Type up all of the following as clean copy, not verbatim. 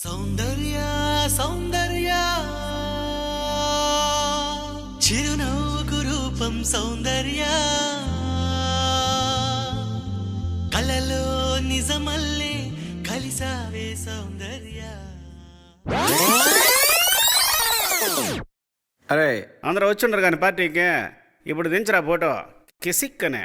సౌందర్య సౌందర్య చిరునవ్వుకు రూపం సౌందర్య కలలో నిజమల్లే కలిసావే సౌందర్య. అరే అందరూ వచ్చుండరు కానీ పార్టీకి ఇప్పుడు దించరా ఫోటో కిసిక్కనే.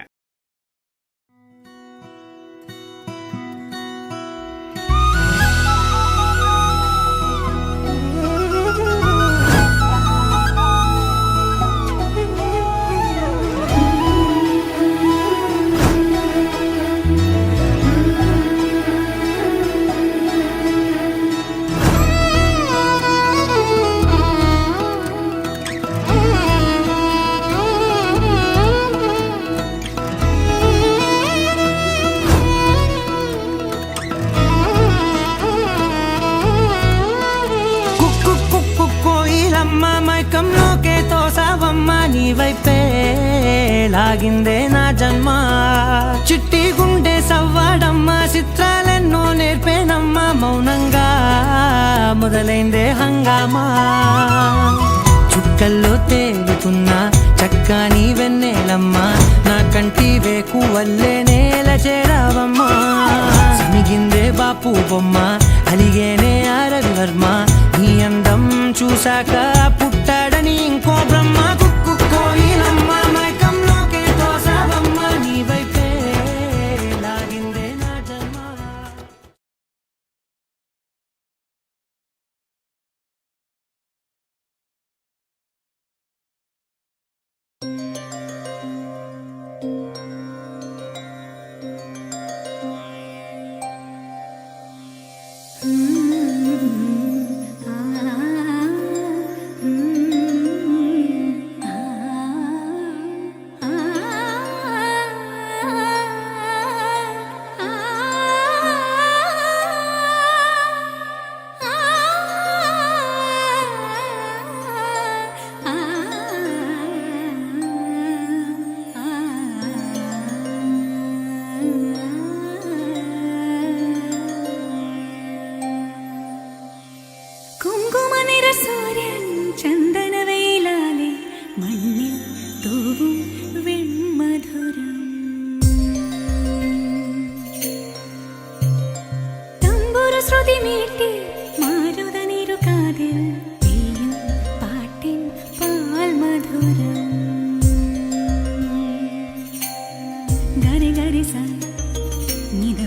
మైకంలోకే తోసావమ్మ నీ వైపే లాగిందే నా జన్మ. చిట్టి గుండె సవ్వాడమ్మ చిత్రాలెన్నో నేర్పేనమ్మ మౌనంగా మొదలైందే హంగామా. చుక్కల్లో తేలుతున్న చక్కని వెన్నెలమ్మ నా కంటి వేకు వల్లే నేల చేరావమ్మా. మిగిందే బాపు బొమ్మ అలిగేనే రవివర్మ నీ అందం చూశాక పుట్టాడని ఇంకో బ్రహ్మ. కుక్కు కోయిలమ్మ మైకంలోకే తోసావమ్మ నీ వైపే లాగిందే నా జన్మ. ഗരി ഗരി സ നിധ